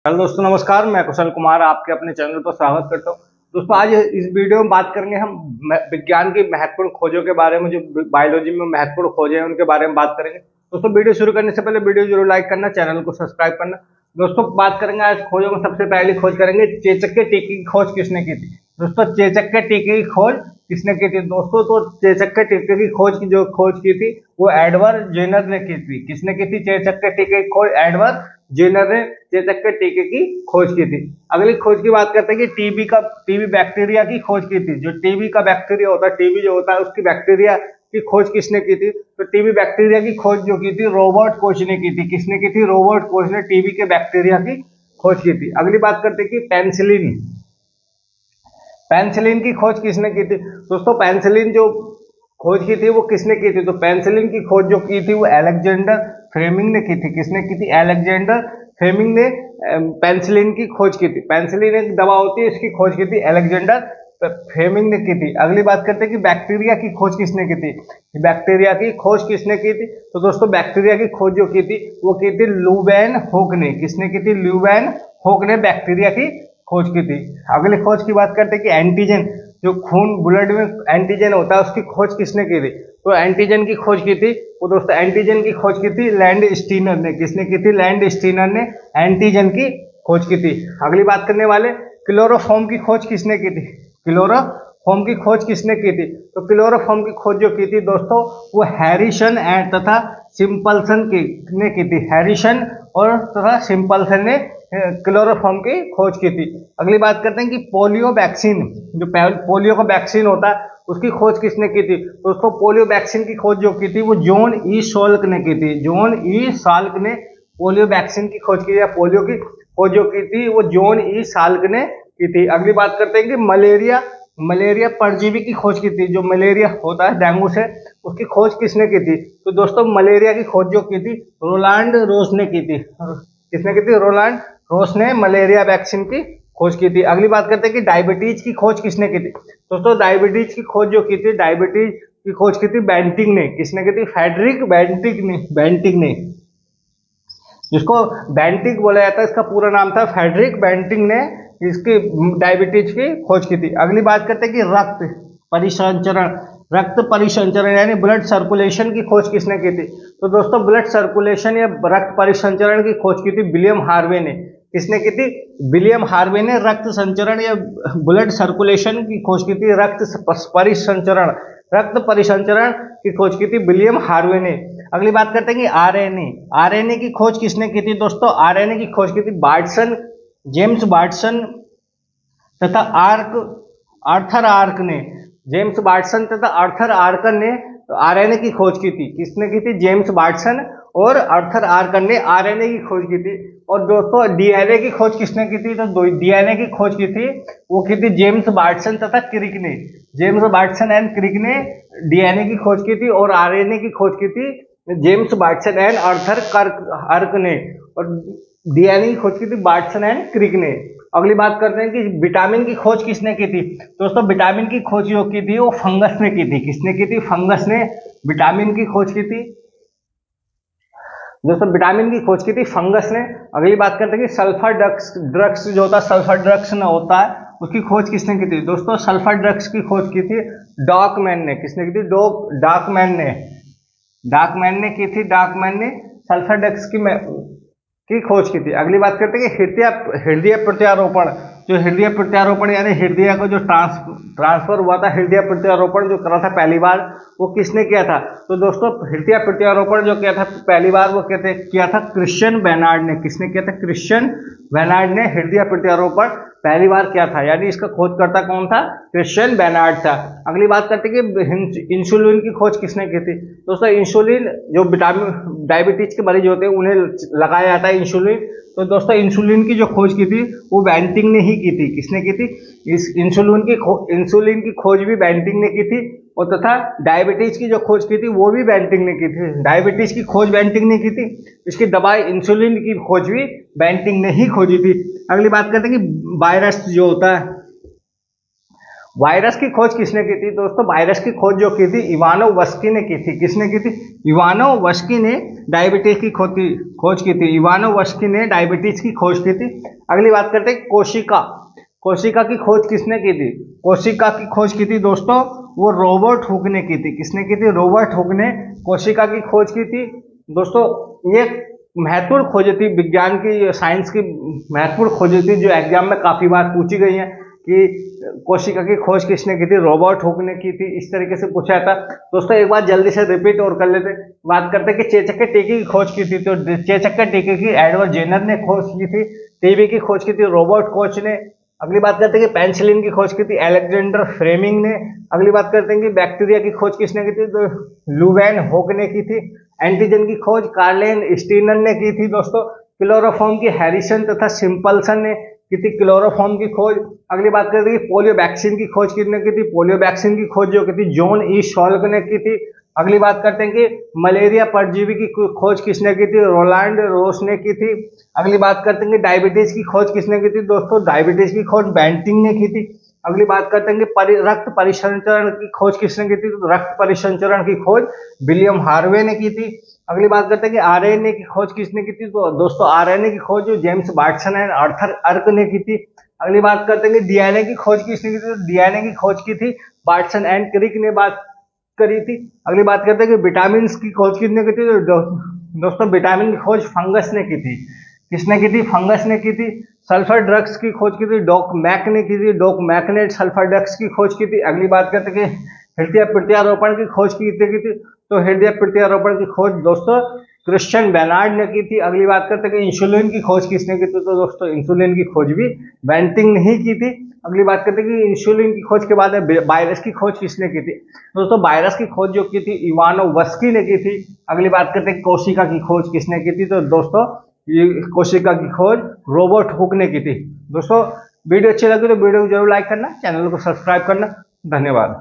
Hello दोस्तों, नमस्कार। मैं कुशल कुमार आपके अपने चैनल पर स्वागत करता हूं। दोस्तों, आज इस वीडियो में बात करेंगे हम विज्ञान की महत्वपूर्ण खोजों के बारे में। जो बायोलॉजी में महत्वपूर्ण खोजें हैं उनके बारे में बात करेंगे। दोस्तों, वीडियो शुरू करने से पहले वीडियो जरूर लाइक करना, चैनल को सब्सक्राइब करना। दोस्तों, बात करेंगे आज खोजों में। सबसे पहली खोज करेंगे, चेचक के टीके की खोज किसने की थी। दोस्तों, चेचक के टीके की खोज किसने की थी दोस्तों? तो चेचक के टीके की खोज की थी वो एडवर्ड जेनर ने की थी। किसने की थी चेचक के टीके की खोज? एडवर्ड जेनर ने चेचक के टीके की खोज की थी। अगली खोज की बात करते हैं कि टीबी बैक्टीरिया की खोज की थी। जो टीबी का बैक्टीरिया होता है, टीबी जो होता है, उसकी बैक्टीरिया की खोज किसने की थी? तो टीबी बैक्टीरिया की खोज जो की थी रॉबर्ट कोच ने की थी। किसने की थी? रॉबर्ट कोच ने टीबी के बैक्टीरिया की खोज की थी। अगली बात करते हैं कि पेनिसिलिन पेनिसिलिन की खोज किसने की थी दोस्तों? पेनिसिलिन जो खोज की थी वो किसने की थी? तो पेनिसिलिन की खोज जो की थी वो अलेक्जेंडर फ्लेमिंग ने की थी। किसने की थी? अलेक्जेंडर फ्लेमिंग ने पेनिसिलिन की खोज की थी। पेनिसिलिन एक दवा होती है, इसकी खोज की थी अलेक्जेंडर फ्लेमिंग ने की थी। अगली बात करते हैं कि बैक्टीरिया की खोज किसने की थी। बैक्टीरिया की खोज किसने की थी? तो दोस्तों, बैक्टीरिया की खोज जो की थी वो की थी ल्यूवेन होक ने। किसने की थी? ल्यूवेन होक ने बैक्टीरिया की खोज की थी। अगली खोज की बात करते हैं कि एंटीजन, जो खून ब्लड में एंटीजन होता है, उसकी खोज किसने की थी? तो एंटीजन की खोज की थी वो दोस्तों, एंटीजन की खोज की थी लैंड स्टीनर ने। किसने की थी? लैंड स्टीनर ने एंटीजन की खोज की थी। अगली बात करने वाले, क्लोरोफॉर्म की खोज किसने की थी? क्लोरोफॉर्म की खोज किसने की थी? तो क्लोरोफॉर्म की खोज जो की थी दोस्तों, वो हैरिसन एंड तथा सिंपलसन ने की थी। हैरिसन और तथा सिंपलसन ने क्लोरोफॉर्म की खोज की थी। अगली बात करते हैं कि पोलियो वैक्सीन, जो पोलियो का वैक्सीन होता है, उसकी खोज किसने की थी? तो उसको पोलियो वैक्सीन की खोज जो की थी वो जॉन ई साल्क ने की थी। जॉन ई साल्क ने पोलियो वैक्सीन की खोज की, या पोलियो की खोज जो की थी वो जॉन ई साल्क ने की थी। अगली बात करते हैं कि मलेरिया परजीवी की खोज की थी। जो मलेरिया होता है डेंगू से, उसकी खोज किसने की थी? तो दोस्तों, मलेरिया की खोज जो की थी रोलांड रोस ने की थी। किसने की थी? रोलांड रोस ने मलेरिया वैक्सीन की खोज की थी। अगली बात करते हैं कि डायबिटीज की खोज किसने की थी दोस्तों? डायबिटीज की खोज जो की थी, डायबिटीज की खोज की थी बेंटिंग ने। किसने की थी? फ्रेडरिक बेंटिंग ने, जिसको बेंटिक बोला जाता है, इसका पूरा नाम था फ्रेडरिक बेंटिंग ने इसकी डायबिटीज की खोज की थी। अगली बात करते हैं कि रक्त परिसंचरण यानी ब्लड सर्कुलेशन की खोज किसने की थी? तो दोस्तों, ब्लड सर्कुलेशन या रक्त परिसंचरण की खोज की थी विलियम हार्वे ने। किसने की थी? विलियम हार्वे ने रक्त संचरण या ब्लड सर्कुलेशन की खोज की थी। रक्त परिसंचरण की खोज की थी विलियम हार्वे ने। अगली बात करते हैं कि आरएनए की खोज किसने की थी दोस्तों? आरएनए की खोज की थी जेम्स बार्टसन तथा आर्थर आर्क ने। जेम्स बार्टसन तथा आर्थर आर्कन ने आरएनए की खोज की थी। किसने की थी? जेम्स बार्टसन और आर्थर आर्कन ने आरएनए की खोज की थी। और दोस्तों, डीएनए की खोज किसने की थी? तो डीएनए की खोज की थी वो की थी जेम्स बार्टसन तथा क्रिक ने। जेम्स बार्टसन एंड क्रिक ने डीएनए की खोज की थी और आरएनए की खोज की थी जेम्स बार्टसन एंड आर्थर आर्क ने। और डीएनए की खोज की थी बार्टसन एंड क्रिक ने। अगली बात करते हैं कि विटामिन की खोज किसने की थी दोस्तों? विटामिन की खोज जो की थी वो फंगस ने की थी। किसने की थी? फंगस ने विटामिन की खोज की थी दोस्तों। विटामिन की खोज की थी फंगस ने। अगली बात करते हैं कि सल्फर ड्रग्स जो होता है, सल्फर ड्रग्स न होता है, उसकी खोज किसने की थी दोस्तों? सल्फर ड्रग्स की खोज की थी डॉकमैन ने। किसने की थी? डाकमैन ने की थी। डाकमैन ने सल्फर ड्रग्स की खोज की थी। अगली बात करते हैं कि हृदय प्रत्यारोपण, जो हृदय प्रत्यारोपण यानी हृदय को जो ट्रांसफर हुआ था, हृदय प्रत्यारोपण जो करा था पहली बार, वो किसने किया था? तो दोस्तों, हृदय प्रत्यारोपण जो किया था पहली बार वो किया था क्रिश्चियन बेनार्ड ने। किसने किया था? क्रिश्चियन बेनार्ड ने हृदय प्रत्यारोपण पहली बार किया था, यानी इसका खोजकर्ता कौन था? क्रिश्चियन बेनार्ड था। अगली बात करते हैं कि इंसुलिन की खोज किसने की थी दोस्तों? इंसुलिन जो डायबिटीज के मरीज होते हैं उन्हें लगाया जाता है इंसुलिन। तो दोस्तों, इंसुलिन की जो खोज की थी वो बेंटिंग ने ही की थी। किसने की थी? इस इंसुलिन की खोज भी बेंटिंग ने की थी। और तथा डायबिटीज की जो खोज की थी वो भी बेंटिंग ने की थी। डायबिटीज की खोज बेंटिंग ने की थी, इसकी दवाई इंसुलिन की खोज भी बेंटिंग ने ही खोजी थी। अगली बात करते हैं कि वायरस जो होता है, वायरस की खोज किसने की थी दोस्तों? वायरस की खोज जो की थी इवानोवस्की ने की थी। किसने की थी? इवानोवस्की ने डायबिटीज की खोज की थी। इवानोवस्की ने डायबिटीज की खोज की थी। अगली बात करते हैं कोशिका। कोशिका की खोज किसने की थी? कोशिका की खोज की थी दोस्तों वो रॉबर्ट हुक ने की थी। किसने की थी? रॉबर्ट हुक ने कोशिका की खोज की थी। दोस्तों ये महत्वपूर्ण खोज थी विज्ञान की, साइंस की महत्वपूर्ण खोज थी जो एग्जाम में काफी बार पूछी गई है कि कोशिका की खोज किसने की थी? रॉबर्ट हुक ने की थी। इस तरीके से पूछा था दोस्तों। एक बार जल्दी से रिपीट और कर लेते, बात करते कि चेचक के टीके की खोज की थी। तो चेचक के टीके की एडवर्ड जेनर ने खोज की थी। टीबी की खोज की थी रॉबर्ट कोच ने। अगली बात करते हैं कि पेनिसिलिन की खोज की थी अलेक्जेंडर फ्लेमिंग ने। अगली बात करते हैं कि बैक्टीरिया की खोज किसने की थी? तो लुवेन होक ने की थी। एंटीजन की खोज कार्लेन स्टीनर ने की थी दोस्तों। क्लोरोफॉर्म की हैरिसन तथा सिंपलसन ने की थी क्लोरोफॉर्म की खोज। अगली बात करते हैं कि पोलियो वैक्सीन की खोज किसने की थी? पोलियो वैक्सीन की खोज जो की थी जॉन ई सॉल्क ने की थी। अगली बात करते हैं कि मलेरिया परजीवी की खोज किसने की थी? रोलांड रोस ने की थी। अगली बात करते हैं कि डायबिटीज की खोज किसने की थी दोस्तों? डायबिटीज की खोज बेंटिंग ने की थी। अगली बात करते हैं कि रक्त परिसंचरण की खोज किसने की थी? तो रक्त परिसंचरण की खोज विलियम हार्वे ने की थी। अगली बात करते हैं कि आरएनए की खोज किसने की थी? तो दोस्तों आरएनए की खोज जो जेम्स वाटसन एंड आर्थर अर्क ने की थी। अगली बात करते हैं कि डीएनए की खोज किसने की थी? तो डीएनए की खोज की थी वाटसन एंड क्रिक ने बात करी थी। अगली बात करते हैं कि विटामिन की खोज किसने की थी? तो दोस्तों विटामिन की खोज फंगस ने की थी। किसने की थी? फंगस ने की थी। सल्फर ड्रग्स की खोज की थी डॉक मैक ने की थी। डॉक मैक ने सल्फर ड्रग्स की खोज की थी। अगली बात करते हैं कि हृदय प्रत्यारोपण की खोज की थी। तो हृदय प्रत्यारोपण की खोज दोस्तों क्रिश्चियन बेनार्ड ने की थी। अगली बात करते हैं कि इंसुलिन की खोज किसने की थी? तो दोस्तों इंसुलिन की खोज भी बेंटिंग ने ही की थी। अगली बात करते हैं कि इंसुलिन की खोज के बाद वायरस की खोज किसने की थी? दोस्तों वायरस की खोज जो की थी इवानोवस्की ने की थी। अगली बात करते हैं कोशिका की खोज किसने की थी? तो दोस्तों ये कोशिका की खोज रॉबर्ट हुक ने की थी। दोस्तों वीडियो अच्छी लगी तो वीडियो को जरूर लाइक करना, चैनल को सब्सक्राइब करना। धन्यवाद।